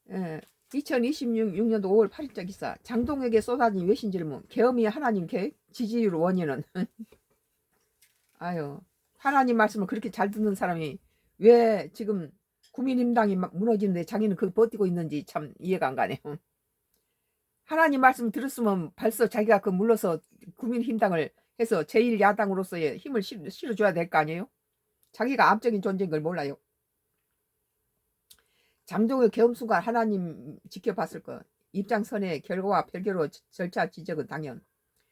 2026년도 5월 8일자 기사. 장동혁에게 쏟아진 외신 질문. 계엄이 하나님 계획? 지지율 원인은? 아유, 하나님 말씀을 그렇게 잘 듣는 사람이 왜 지금 국민힘당이 막 무너지는데 자기는 그걸 버티고 있는지 참 이해가 안 가네요. 하나님 말씀 들었으면 벌써 자기가 그 물러서 국민힘당을 해서 제1야당으로서의 힘을 실어줘야 될 거 아니에요? 자기가 암적인 존재인 걸 몰라요. 장동혁 계엄수가 하나님 지켜봤을 거. 입장선의 결과와 별개로 절차 지적은 당연.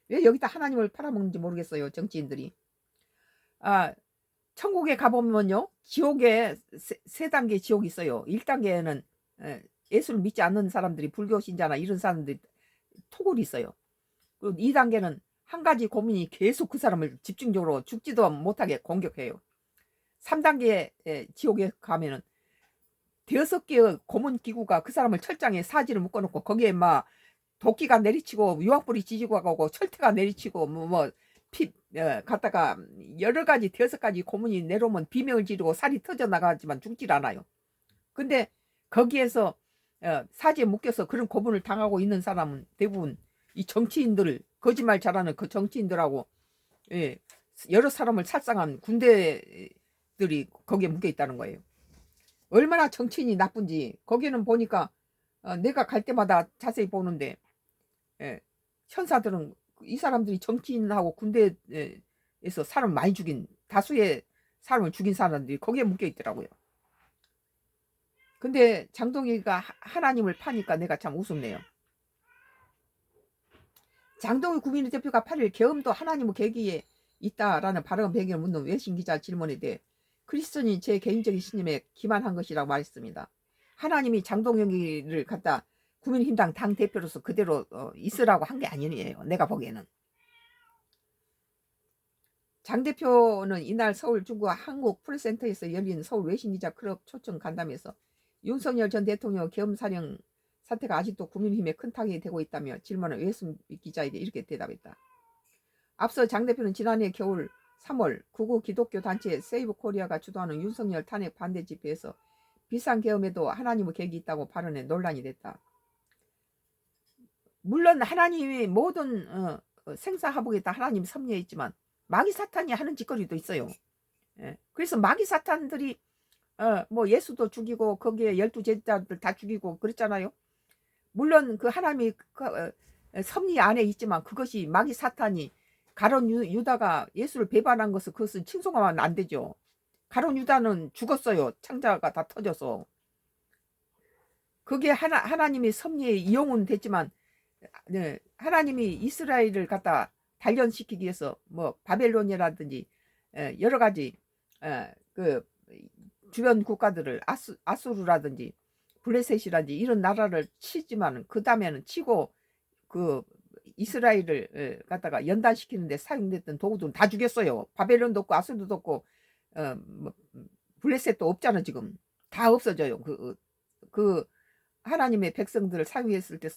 왜 여기다 하나님을 팔아먹는지 모르겠어요. 정치인들이. 천국에 가보면요, 지옥에 세 단계 지옥이 있어요. 1단계에는 예수를 믿지 않는 사람들이, 불교 신자나 이런 사람들이 토굴이 있어요. 그리고 2단계는 한 가지 고민이 계속 그 사람을 집중적으로 죽지도 못하게 공격해요. 3단계 지옥에 가면은 5개의 고문 기구가 그 사람을 철장에 사지를 묶어놓고 거기에 막 도끼가 내리치고 유황불이 지지고 가고 철퇴가 내리치고 피 갖다가 여러 가지 5가지 고문이 내려오면 비명을 지르고 살이 터져 나가지만 죽질 않아요. 근데 거기에서 사지에 묶여서 그런 고문을 당하고 있는 사람은 대부분 이 정치인들, 거짓말 잘하는 그 정치인들하고 여러 사람을 살상한 군대들이 거기에 묶여 있다는 거예요. 얼마나 정치인이 나쁜지 거기는 보니까 내가 갈 때마다 자세히 보는데 현사들은 이 사람들이 정치인하고 군대에서 사람 많이 죽인, 다수의 사람을 죽인 사람들이 거기에 묶여 있더라고요. 근데 장동희가 하나님을 파니까 내가 참 우습네요. 장동희 국민의 대표가 8일 계엄도 하나님의 계기에 있다라는 발언 배경을 묻는 외신 기자 질문에 대해 크리스천인 제 개인적인 신념에 기반한 것이라고 말했습니다. 하나님이 장동혁이를 갖다 국민힘당 당대표로서 그대로 있으라고 한 게 아니에요. 내가 보기에는. 장 대표는 이날 서울 중구 한국프레스센터에서 열린 서울 외신기자 클럽 초청 간담회에서 윤석열 전 대통령 계엄사령 사태가 아직도 국민힘에 큰 타격이 되고 있다며 질문한 외신 기자에게 이렇게 대답했다. 앞서 장 대표는 지난해 겨울 3월 구구 기독교 단체 세이브 코리아가 주도하는 윤석열 탄핵 반대 집회에서 비상계엄에도 하나님의 계획이 있다고 발언해 논란이 됐다. 물론 하나님이 모든 생사화복에 다 하나님 섭리에 있지만 마귀 사탄이 하는 짓거리도 있어요. 그래서 마귀 사탄들이 예수도 죽이고 거기에 12제자들 다 죽이고 그랬잖아요. 물론 그 하나님이 섭리 안에 있지만 그것이 마귀 사탄이 가론 유다가 예수를 배반한 것을 그것은 칭송하면 안 되죠. 가론 유다는 죽었어요. 창자가 다 터져서. 그게 하나님의 섭리에 이용은 됐지만 하나님이 이스라엘을 갖다 단련시키기 위해서 바벨론이라든지 여러 가지 그 주변 국가들을 아수르라든지 블레셋이라든지 이런 나라를 치지만 그 다음에는 치고 그 이스라엘을 갖다가 연단시키는데 사용됐던 도구들은 다 죽였어요. 바벨론도 없고 아수르도 없고 블레셋도 없잖아. 지금 다 없어져요. 그 하나님의 백성들을 사용했을 때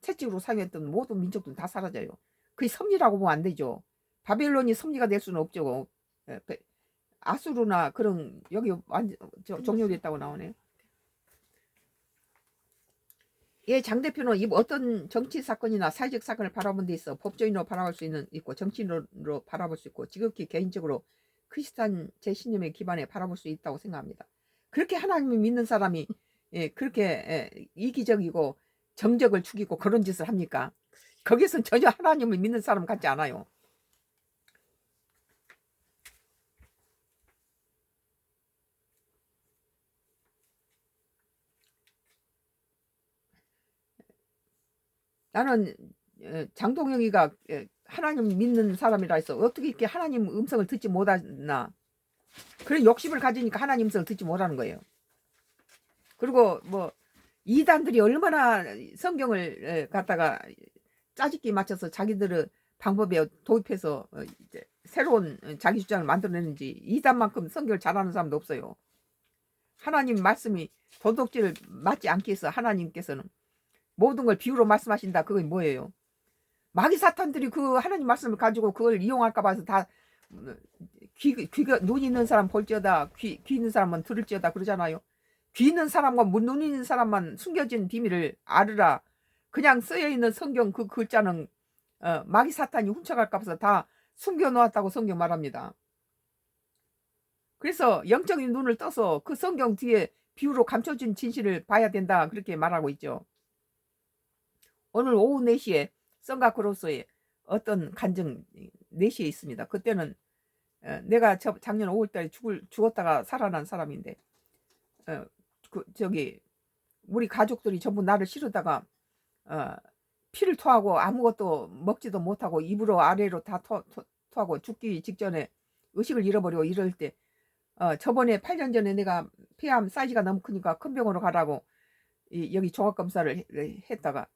채찍으로 사용했던 모든 민족들은 다 사라져요. 그게 섭리라고 보면 안 되죠. 바벨론이 섭리가 될 수는 없죠. 아수르나 그런 여기 종료됐다고 나오네요. 장 대표는 어떤 정치 사건이나 사회적 사건을 바라본 데 있어 법조인으로 바라볼 수 있고 정치인으로 바라볼 수 있고 지극히 개인적으로 크리스찬 제 신념에 기반해 바라볼 수 있다고 생각합니다. 그렇게 하나님을 믿는 사람이 그렇게 이기적이고 정적을 죽이고 그런 짓을 합니까? 거기서는 전혀 하나님을 믿는 사람 같지 않아요. 나는 장동영이가 하나님 믿는 사람이라 해서 어떻게 이렇게 하나님 음성을 듣지 못하나, 그런 욕심을 가지니까 하나님 음성을 듣지 못하는 거예요. 그리고 이단들이 얼마나 성경을 갖다가 짜집기 맞춰서 자기들의 방법에 도입해서 이제 새로운 자기 주장을 만들어내는지 이단만큼 성경을 잘하는 사람도 없어요. 하나님 말씀이 도덕질을 맞지 않게 해서 하나님께서는 모든 걸 비유로 말씀하신다. 그게 뭐예요? 마귀 사탄들이 그 하나님 말씀을 가지고 그걸 이용할까 봐서 다 귀가 눈 있는 사람 볼지어다 귀 있는 사람은 들을지어다 그러잖아요. 귀 있는 사람과 눈 있는 사람만 숨겨진 비밀을 알으라. 그냥 쓰여 있는 성경 그 글자는 마귀 사탄이 훔쳐갈까 봐서 다 숨겨 놓았다고 성경 말합니다. 그래서 영적인 눈을 떠서 그 성경 뒤에 비유로 감춰진 진실을 봐야 된다, 그렇게 말하고 있죠. 오늘 오후 4시에 성가크로스에 어떤 간증 4시에 있습니다. 그때는 내가 작년 5월달에 죽었다가 살아난 사람인데, 저기 우리 가족들이 전부 나를 싫어다가 피를 토하고 아무것도 먹지도 못하고 입으로 아래로 다 토하고 죽기 직전에 의식을 잃어버리고 이럴 때, 저번에 8년 전에 내가 폐암 사이즈가 너무 크니까 큰 병원으로 가라고 여기 종합검사를 했다가,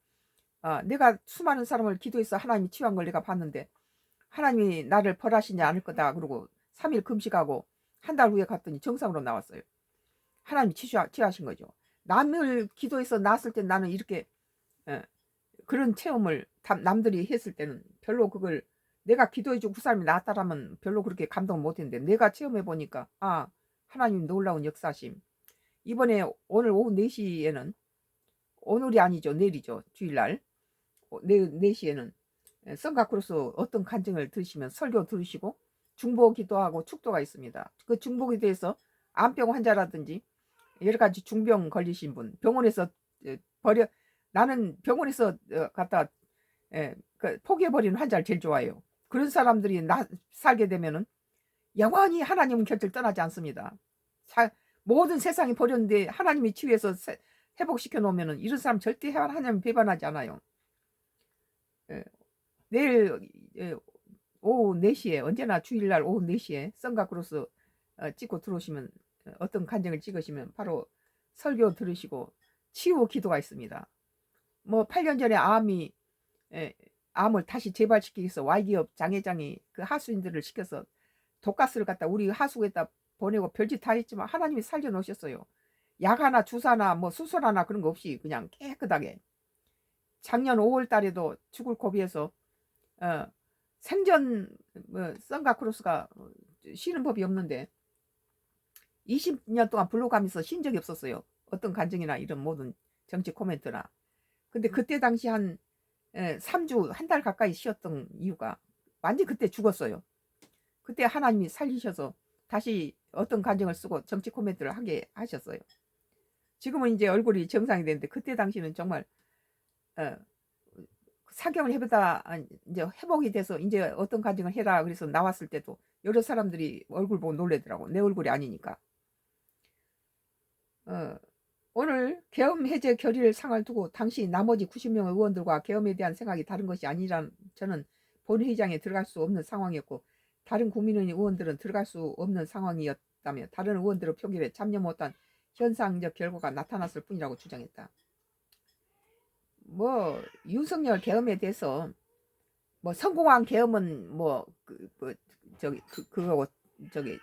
내가 수많은 사람을 기도해서 하나님이 치유한 걸 내가 봤는데 하나님이 나를 벌하시지 않을 거다 그러고 3일 금식하고 한 달 후에 갔더니 정상으로 나왔어요. 하나님이 치유하신 거죠. 남을 기도해서 나았을 때 나는 이렇게 그런 체험을 남들이 했을 때는 별로 그걸, 내가 기도해주고 그 사람이 나았다라면 별로 그렇게 감동을 못했는데 내가 체험해 보니까 하나님 놀라운 역사심. 이번에 오늘 오후 4시에는, 오늘이 아니죠, 내일이죠, 주일날 4시에는 성가크로스 어떤 간증을 들으시면 설교 들으시고 중보 기도하고 축도가 있습니다. 그 중보에 대해서 암병 환자라든지 여러 가지 중병 걸리신 분, 병원에서 나는 병원에서 갖다 포기해버리는 환자를 제일 좋아해요. 그런 사람들이 살게 되면은 영원히 하나님은 곁을 떠나지 않습니다. 모든 세상이 버렸는데 하나님이 치유해서 회복시켜 놓으면은 이런 사람 절대 하나님 배반하지 않아요. 내일 오후 4시에, 언제나 주일날 오후 4시에 성가크로스 찍고 들어오시면, 어떤 간증을 찍으시면 바로 설교 들으시고 치유 기도가 있습니다. 뭐 8년 전에 암을 다시 재발시키기 위해서 Y기업 장회장이 그 하수인들을 시켜서 독가스를 갖다 우리 하수구에다 보내고 별짓 다 했지만 하나님이 살려 놓으셨어요. 약 하나 주사나 뭐 수술 하나 그런 거 없이 그냥 깨끗하게. 작년 5월 달에도 죽을 고비에서 생전 성가크로스가 쉬는 법이 없는데 20년 동안 블로그하면서 쉰 적이 없었어요. 어떤 간증이나 이런 모든 정치 코멘트나. 근데 그때 당시 한 3주 한 달 가까이 쉬었던 이유가 완전 그때 죽었어요. 그때 하나님이 살리셔서 다시 어떤 간증을 쓰고 정치 코멘트를 하게 하셨어요. 지금은 이제 얼굴이 정상이 되는데 그때 당시는 정말 사경을 해보다 이제 회복이 돼서 이제 어떤 간증을 해라 그래서 나왔을 때도 여러 사람들이 얼굴 보고 놀래더라고. 내 얼굴이 아니니까. 오늘 계엄 해제 결의를 상을 두고 당시 나머지 90명의 의원들과 계엄에 대한 생각이 다른 것이 아니란, 저는 본회의장에 들어갈 수 없는 상황이었고 다른 국민의힘 의원들은 들어갈 수 없는 상황이었다며 다른 의원들의 표결에 참여 못한 현상적 결과가 나타났을 뿐이라고 주장했다. 뭐 윤석열 계엄에 대해서 뭐 성공한 계엄은 그거고 저기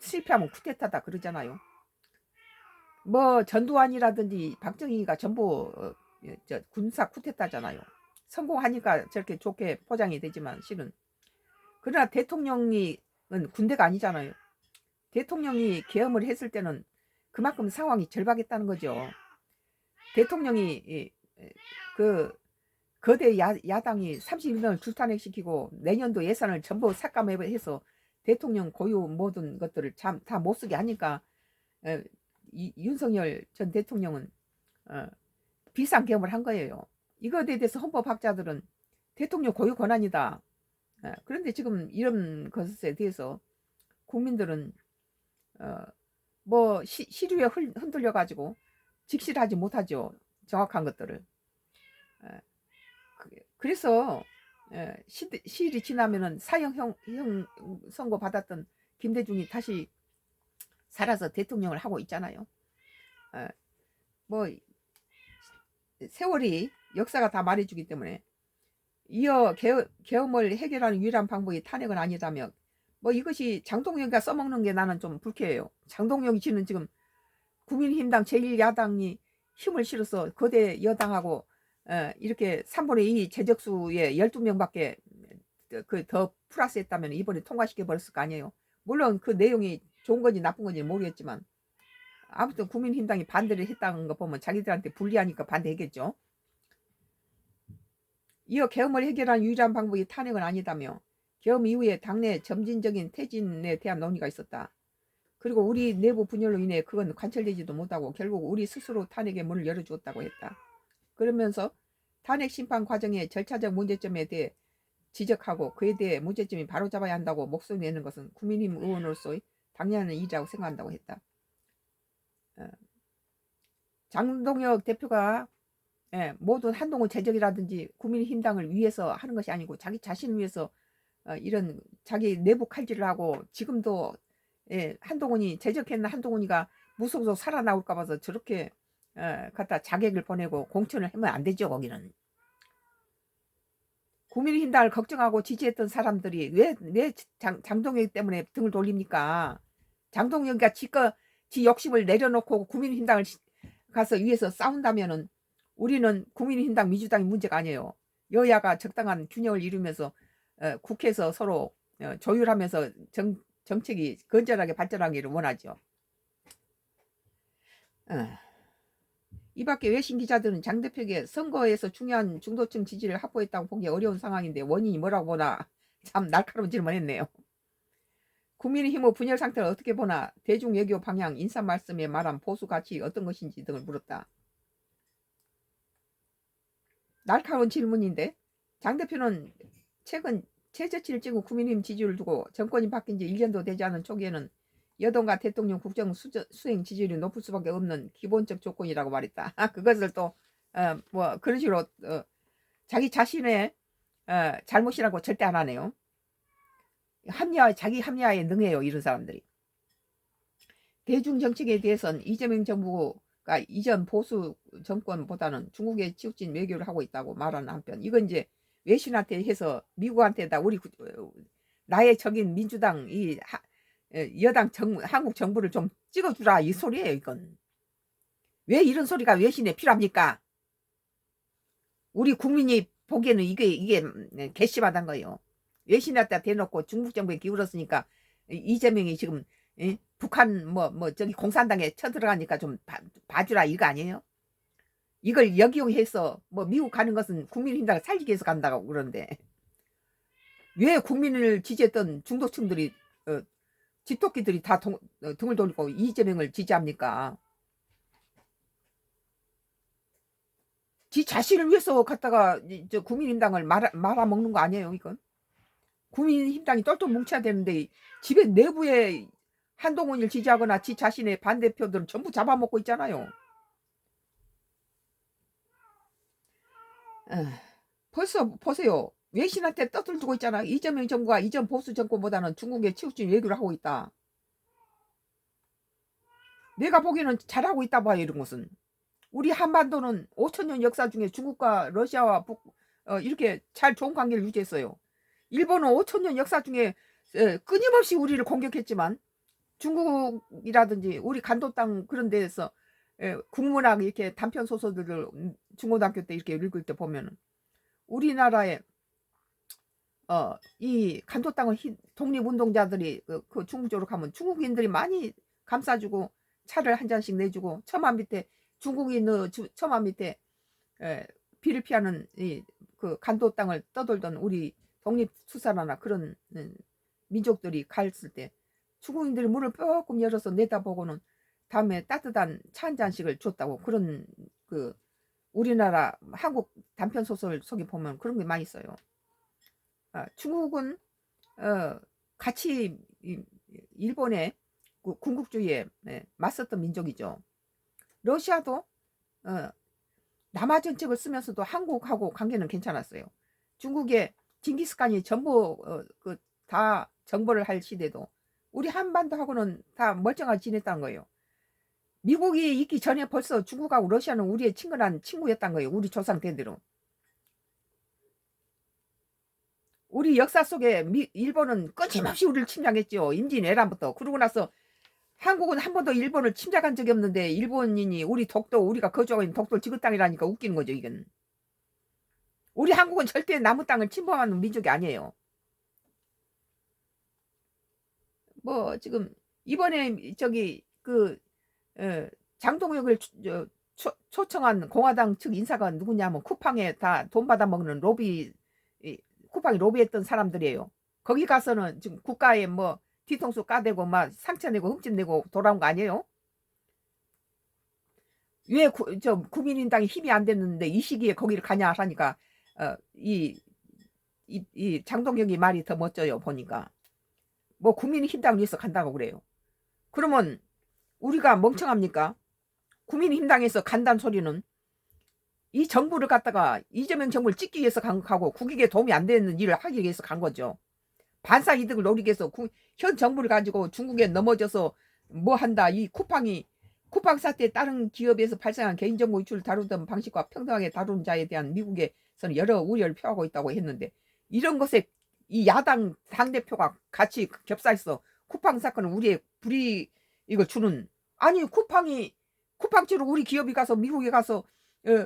실패하면 쿠데타다 그러잖아요. 뭐 전두환이라든지 박정희가 전부 군사 쿠데타잖아요. 성공하니까 저렇게 좋게 포장이 되지만 실은, 그러나 대통령이 군대가 아니잖아요. 대통령이 계엄을 했을 때는 그만큼 상황이 절박했다는 거죠. 대통령이 그 거대 야당이 31명을 출탄핵시키고 내년도 예산을 전부 삭감해서 대통령 고유 모든 것들을 다 못쓰게 하니까 윤석열 전 대통령은 비상계엄을 한 거예요. 이거에 대해서 헌법학자들은 대통령 고유 권한이다. 그런데 지금 이런 것에 대해서 국민들은 뭐 시류에 흔들려 가지고 직실하지 못하죠. 정확한 것들을. 그래서 시일이 지나면은 사형형 선고 받았던 김대중이 다시 살아서 대통령을 하고 있잖아요. 뭐 세월이 역사가 다 말해주기 때문에 이어 계엄을 해결하는 유일한 방법이 탄핵은 아니라며, 뭐 이것이 장동혁이가 써먹는 게 나는 좀 불쾌해요. 장동혁이 지는 지금 국민의힘당 제1야당이 힘을 실어서 거대 여당하고 이렇게 3분의 2 재적수에 12명밖에 더 플러스했다면 이번에 통과시켜 버렸을 거 아니에요. 물론 그 내용이 좋은 건지 나쁜 건지 모르겠지만 아무튼 국민힘당이 반대를 했다는 거 보면 자기들한테 불리하니까 반대했겠죠. 이어 계엄을 해결한 유일한 방법이 탄핵은 아니다며 계엄 이후에 당내 점진적인 퇴진에 대한 논의가 있었다. 그리고 우리 내부 분열로 인해 그건 관철되지도 못하고 결국 우리 스스로 탄핵의 문을 열어주었다고 했다. 그러면서 탄핵 심판 과정의 절차적 문제점에 대해 지적하고 그에 대해 문제점이 바로잡아야 한다고 목소리 내는 것은 국민힘 의원으로서의 당연한 일이라고 생각한다고 했다. 장동혁 대표가 모든 한동훈 제적이라든지 국민힘당을 위해서 하는 것이 아니고 자기 자신을 위해서 이런 자기 내부 칼질을 하고 지금도 한동훈이 제적했나 한동훈이가 무서워서 살아나올까 봐서 저렇게 갖다 자객을 보내고 공천을 하면 안 되죠. 거기는 국민힘당을 걱정하고 지지했던 사람들이 왜 장동혁 때문에 등을 돌립니까? 장동혁이가 지 욕심을 내려놓고 국민힘당을 가서 위해서 싸운다면은 우리는 국민힘당 민주당이 문제가 아니에요. 여야가 적당한 균형을 이루면서 국회에서 서로 조율하면서 정책이 건전하게 발전하기를 원하죠. 이 밖에 외신 기자들은 장 대표에게 선거에서 중요한 중도층 지지를 확보했다고 보기 어려운 상황인데 원인이 뭐라고 보나 참 날카로운 질문했네요. 국민의힘의 분열 상태를 어떻게 보나 대중 외교 방향 인사 말씀에 말한 보수 가치 어떤 것인지 등을 물었다. 날카로운 질문인데 장 대표는 최근 최저치를 찍은 국민의힘 지지율을 두고 정권이 바뀐 지 1년도 되지 않은 초기에는 여당과 대통령 국정 수행 지지율이 높을 수밖에 없는 기본적 조건이라고 말했다. 그것을 또 뭐 그런 식으로 자기 자신의 잘못이라고 절대 안 하네요. 자기 합리화에 능해요. 이런 사람들이. 대중정책에 대해서는 이재명 정부가 이전 보수 정권보다는 중국에 치우친 외교를 하고 있다고 말하는 한편 이건 이제 외신한테 해서 미국한테다 나의 적인 민주당 여당 한국 정부를 좀 찍어주라 이 소리예요. 이건 왜 이런 소리가 외신에 필요합니까? 우리 국민이 보기에는 이게 괘씸하단 거예요. 외신한테 대놓고 중국 정부에 기울었으니까 이재명이 지금 북한 저기 공산당에 쳐들어가니까 좀 봐주라 이거 아니에요? 이걸 역이용해서 미국 가는 것은 국민힘당을 살리기 위해서 간다고 그러는데 왜 국민을 지지했던 중도층들이 집토끼들이 다 등을 돌리고 이재명을 지지합니까? 지 자신을 위해서 갖다가 국민힘당을 말아먹는 거 아니에요 이건? 국민힘당이 똘똘 뭉쳐야 되는데 집에 내부에 한동훈을 지지하거나 지 자신의 반대표들은 전부 잡아먹고 있잖아요. 벌써 보세요. 외신한테 떠들고 있잖아. 이재명 정부가 이전 보수 정권보다는 중국에 치우친 외교를 하고 있다. 내가 보기에는 잘하고 있다 봐요. 이런 것은. 우리 한반도는 5천년 역사 중에 중국과 러시아와 이렇게 잘 좋은 관계를 유지했어요. 일본은 5천년 역사 중에 끊임없이 우리를 공격했지만 중국이라든지 우리 간도 땅 그런 데에서 국문학 이렇게 단편 소설들을 중고등학교 때 이렇게 읽을 때 보면은 우리나라에 이 간도 땅을 독립운동자들이 그 중국 쪽으로 가면 중국인들이 많이 감싸주고 차를 한 잔씩 내주고 처마 밑에 중국인 처마 밑에 비를 피하는 그 간도 땅을 떠돌던 우리 독립투사나 그런 민족들이 갔을 때 중국인들이 문을 조금 열어서 내다보고는 다음에 따뜻한 차 한 잔씩을 줬다고 그런 그 우리나라 한국 단편 소설 속에 보면 그런 게 많이 있어요. 중국은 같이 일본의 군국주의에 맞섰던 민족이죠. 러시아도 남하 정책을 쓰면서도 한국하고 관계는 괜찮았어요. 중국의 징기스칸이 전부 다 정벌을 할 시대도 우리 한반도하고는 다 멀쩡하게 지냈다는 거예요. 미국이 있기 전에 벌써 중국하고 러시아는 우리의 친근한 친구였단 거예요. 우리 조상대대로. 우리 역사 속에 일본은 끊임없이 우리를 침략했죠. 임진왜란부터. 그러고 나서 한국은 한 번도 일본을 침략한 적이 없는데 일본인이 우리 독도 우리가 거주하고 있는 독도 지구 땅이라니까 웃기는 거죠. 이건. 우리 한국은 절대 남의 땅을 침범하는 민족이 아니에요. 지금 이번에 저기 장동혁을 초청한 공화당 측 인사가 누구냐면 쿠팡에 다 돈 받아 먹는 로비, 쿠팡이 로비했던 사람들이에요. 거기 가서는 지금 국가에 뭐 뒤통수 까대고 막 상처 내고 흠집 내고 돌아온 거 아니에요? 왜 국민의당이 힘이 안 됐는데 이 시기에 거기를 가냐 하니까 이 장동혁이 말이 더 멋져요. 보니까 뭐 국민의힘당 위해서 간다고 그래요. 그러면 우리가 멍청합니까? 국민의힘당에서 간다는 소리는 이 정부를 갖다가 이재명 정부를 찍기 위해서 가고 국익에 도움이 안 되는 일을 하기 위해서 간 거죠. 반사 이득을 노리기 위해서 현 정부를 가지고 중국에 넘어져서 뭐 한다. 이 쿠팡 사태에 다른 기업에서 발생한 개인정보 유출을 다루던 방식과 평등하게 다루는 자에 대한 미국에서는 여러 우려를 표하고 있다고 했는데 이런 것에 이 야당 당대표가 같이 겹사해서 쿠팡 사건은 우리의 불이익을 주는, 아니 쿠팡치로 우리 기업이 가서 미국에 가서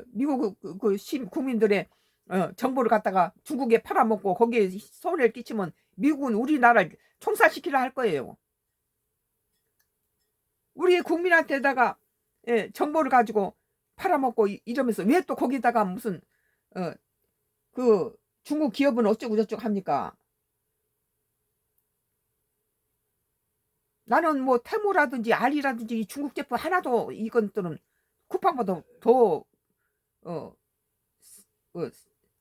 미국 국민들의 정보를 갖다가 중국에 팔아먹고 거기에 손해를 끼치면 미국은 우리나라를 총살시키려 할 거예요. 우리 국민한테다가 정보를 가지고 팔아먹고 이러면서 왜 또 거기다가 무슨 그 중국 기업은 어쩌고 저쩌고 합니까? 나는 뭐 테무라든지 알리라든지 중국 제품 하나도 이것들은 쿠팡보다 더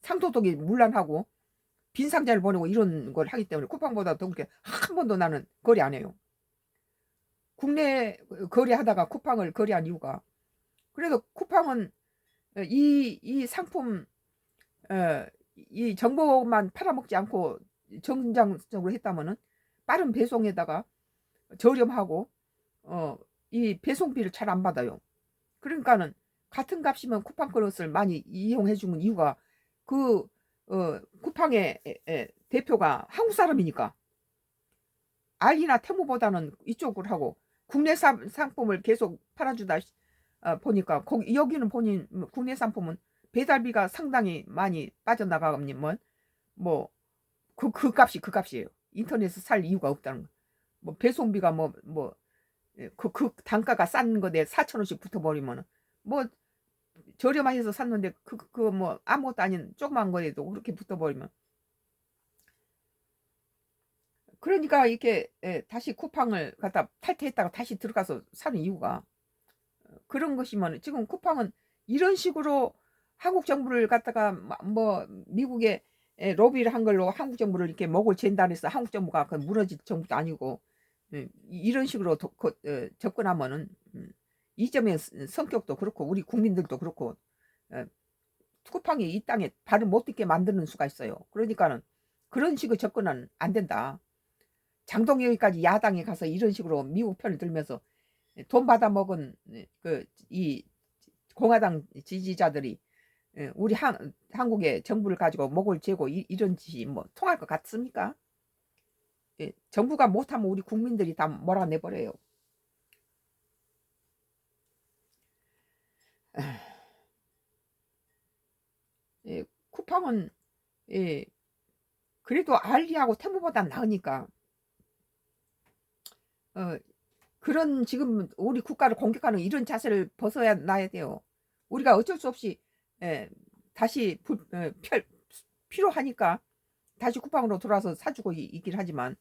상도덕이 문란하고 빈 상자를 보내고 이런 걸 하기 때문에 쿠팡보다 더 그렇게 한 번도 나는 거래 안 해요. 국내 거래하다가 쿠팡을 거래한 이유가, 그래도 쿠팡은 이 상품 이 정보만 팔아먹지 않고 정장적으로 했다면은 빠른 배송에다가 저렴하고 이 배송비를 잘 안 받아요. 그러니까는 같은 값이면 쿠팡 그릇을 많이 이용해 주는 이유가 그 쿠팡의 대표가 한국 사람이니까 알리나 테무보다는 이쪽을 하고 국내 상품을 계속 팔아주다 보니까 여기는 본인 국내 상품은 배달비가 상당히 많이 빠져나가면 그 값이에요. 인터넷에서 살 이유가 없다는 거. 뭐 배송비가 그 단가가 싼 거에 4,000원씩 붙어버리면 뭐 저렴해서 샀는데 뭐 아무것도 아닌 조그만 거에도 그렇게 붙어버리면, 그러니까 이렇게 다시 쿠팡을 갖다 탈퇴했다가 다시 들어가서 사는 이유가 그런 것이면, 지금 쿠팡은 이런 식으로 한국 정부를 갖다가 뭐 미국에 로비를 한 걸로 한국 정부를 이렇게 목을 잰다 해서 한국 정부가 무너질 정부도 아니고 이런 식으로 접근하면은 이점의 성격도 그렇고 우리 국민들도 그렇고 쿠팡이 이 땅에 발을 못 딛게 만드는 수가 있어요. 그러니까는 그런 식의 접근은 안 된다. 장동혁이까지 야당에 가서 이런 식으로 미국 편을 들면서 돈 받아 먹은 이 공화당 지지자들이 우리 한국의 정부를 가지고 목을 재고 이런 짓이 뭐 통할 것 같습니까? 정부가 못하면 우리 국민들이 다 몰아내버려요. 쿠팡은 그래도 알리하고 테무보다 나으니까 그런 지금 우리 국가를 공격하는 이런 자세를 벗어야 나야 돼요. 우리가 어쩔 수 없이 다시 필요하니까 다시 쿠팡으로 돌아서 사주고 있긴 하지만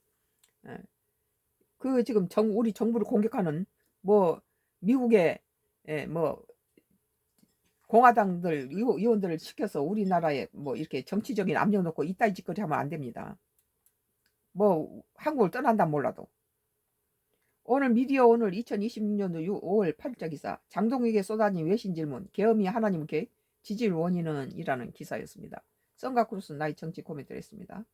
그 지금 우리 정부를 공격하는 뭐 미국의 뭐 공화당들 의원들을 시켜서 우리나라에 뭐 이렇게 정치적인 압력 넣고 이따위 짓거리 하면 안 됩니다. 뭐 한국을 떠난다 몰라도. 오늘 미디어 오늘 2026년도 5월 8일자 기사, 장동혁에게 쏟아진 외신 질문, 계엄이 하나님께 지지율 원인은 이라는 기사였습니다. 썬가크루스 나이 정치 코멘트를 했습니다.